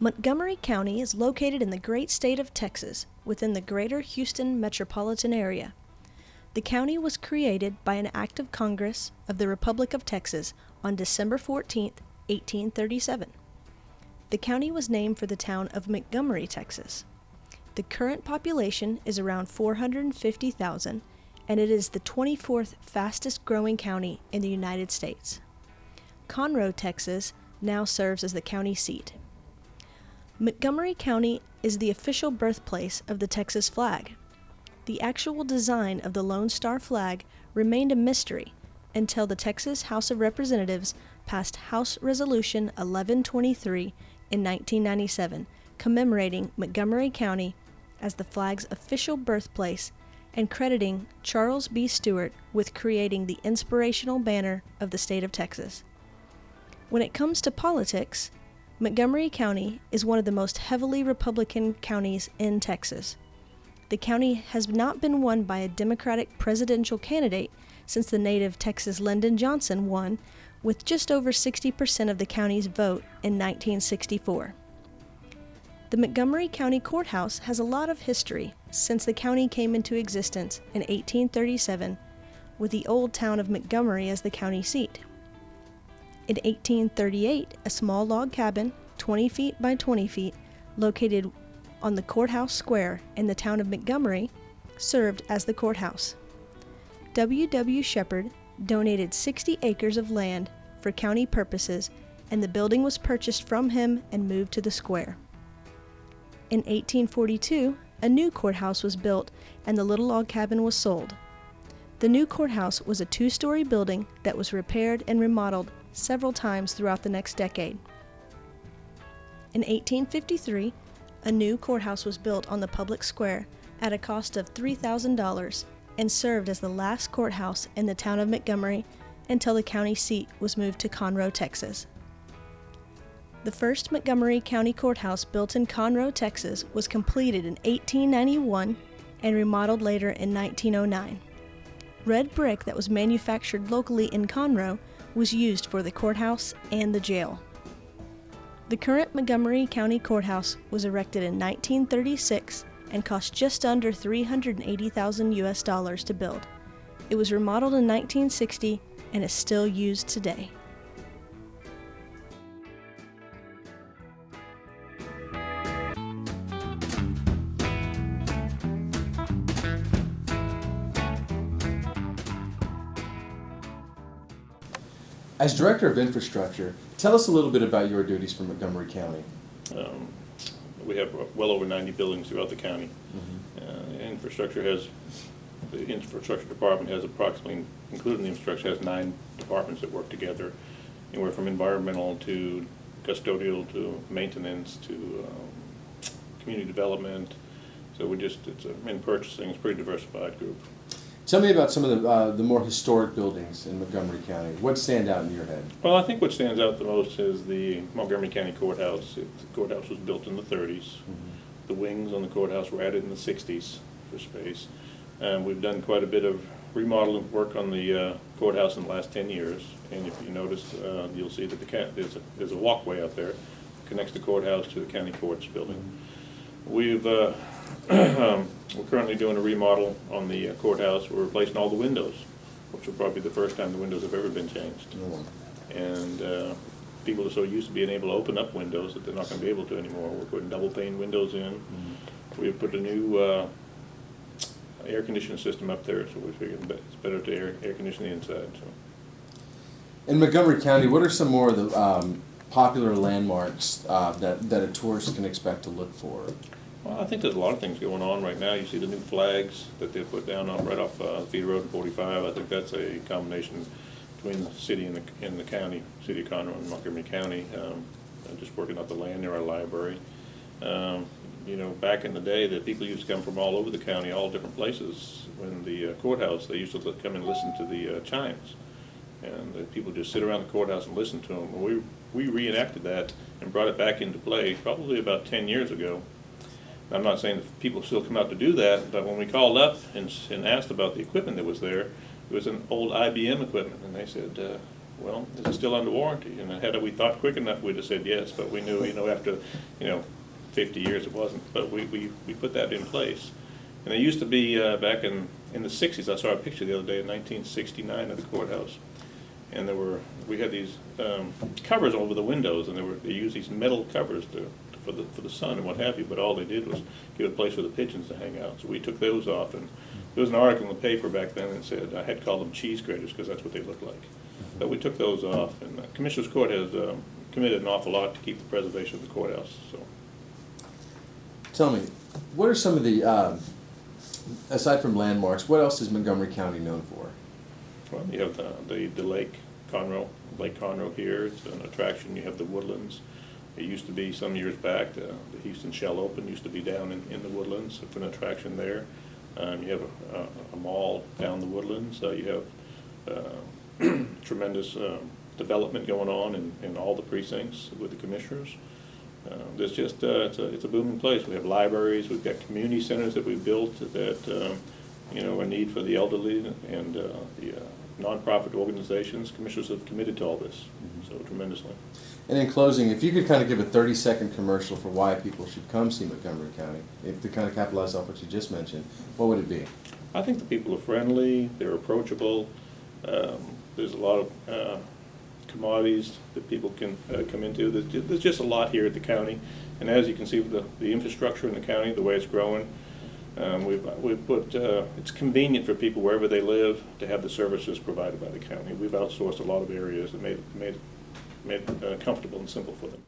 Montgomery County is located in the great state of Texas, within the greater Houston metropolitan area. The county was created by an act of Congress of the Republic of Texas on December 14, 1837. The county was named for the town of Montgomery, Texas. The current population is around 450,000, and it is the 24th fastest growing county in the United States. Conroe, Texas, now serves as the county seat. Montgomery County is the official birthplace of the Texas flag. The actual design of the Lone Star flag remained a mystery until the Texas House of Representatives passed House Resolution 1123 in 1997, commemorating Montgomery County as the flag's official birthplace and crediting Charles B. Stewart with creating the inspirational banner of the state of Texas. When it comes to politics, Montgomery County is one of the most heavily Republican counties in Texas. The county has not been won by a Democratic presidential candidate since the native Texas Lyndon Johnson won with just over 60% of the county's vote in 1964. The Montgomery County Courthouse has a lot of history since the county came into existence in 1837 with the old town of Montgomery as the county seat. In 1838, a small log cabin, 20 feet by 20 feet, located on the courthouse square in the town of Montgomery, served as the courthouse. W. W. Shepard donated 60 acres of land for county purposes, and the building was purchased from him and moved to the square. In 1842, a new courthouse was built and the little log cabin was sold. The new courthouse was a two-story building that was repaired and remodeled several times throughout the next decade. In 1853, a new courthouse was built on the public square at a cost of $3,000 and served as the last courthouse in the town of Montgomery until the county seat was moved to Conroe, Texas. The first Montgomery County Courthouse built in Conroe, Texas was completed in 1891 and remodeled later in 1909. Red brick that was manufactured locally in Conroe was used for the courthouse and the jail. The current Montgomery County Courthouse was erected in 1936 and cost just under $380,000 to build. It was remodeled in 1960 and is still used today. As Director of Infrastructure, tell us a little bit about your duties for Montgomery County. We have well over 90 buildings throughout the county. The infrastructure department has approximately, including the infrastructure, has 9 departments that work together, anywhere from environmental to custodial to maintenance to community development. So in purchasing, it's a pretty diversified group. Tell me about some of the more historic buildings in Montgomery County. What stand out in your head? Well, I think what stands out the most is the Montgomery County Courthouse. The courthouse was built in the 30s. Mm-hmm. The wings on the courthouse were added in the 60s for space. We've done quite a bit of remodeling work on the courthouse in the last 10 years. And if you notice, you'll see that there's a walkway out there that connects the courthouse to the county courts building. Mm-hmm. We're currently doing a remodel on the courthouse. We're replacing all the windows, which will probably be the first time the windows have ever been changed. Mm-hmm. And people are so used to being able to open up windows that they're not going to be able to anymore. We're putting double pane windows in. Mm-hmm. We've put a new air conditioning system up there, so we figured it's better to air condition the inside. So. In Montgomery County, what are some more of the popular landmarks that a tourist can expect to look for? Well, I think there's a lot of things going on right now. You see the new flags that they put down right off Feeder Road and 45. I think that's a combination between the city and the county, City of Conroe and Montgomery County. Just working out the land near our library. Back in the day, that people used to come from all over the county, all different places. When the courthouse, they used to come and listen to the chimes, and people just sit around the courthouse and listen to them. Well, we reenacted that and brought it back into play probably about 10 years ago. I'm not saying that people still come out to do that, but when we called up and asked about the equipment that was there, it was an old IBM equipment, and they said, well, is it still under warranty? And had we thought quick enough, we'd have said yes, but we knew, after, 50 years it wasn't. But we put that in place. And it used to be back in the 60s, I saw a picture the other day in 1969 of the courthouse. And we had these covers over the windows, and they used these metal covers for the sun and what have you, but all they did was give a place for the pigeons to hang out. So we took those off, and there was an article in the paper back then that said, I had called them cheese graters because that's what they looked like. But we took those off, and Commissioner's Court has committed an awful lot to keep the preservation of the courthouse. So, Tell me, what are some of the, aside from landmarks, what else is Montgomery County known for? well, you have the Lake Conroe here. It's an attraction. You have the Woodlands. It used to be, some years back, the Houston Shell Open used to be down in the Woodlands for an attraction there. You have a mall down the Woodlands. You have tremendous development going on in all the precincts with the commissioners. There's just, it's a booming place. We have libraries, we've got community centers that we've built that, are a need for the elderly, and the nonprofit organizations. Commissioners have committed to all this, so tremendously. And in closing, if you could kind of give a 30-second commercial for why people should come see Montgomery County, if to kind of capitalize off what you just mentioned, what would it be? I think the people are friendly, they're approachable. There's a lot of commodities that people can come into. There's just a lot here at the county, and as you can see with the infrastructure in the county, the way it's growing, we've put, it's convenient for people wherever they live to have the services provided by the county. We've outsourced a lot of areas and made it comfortable and simple for them.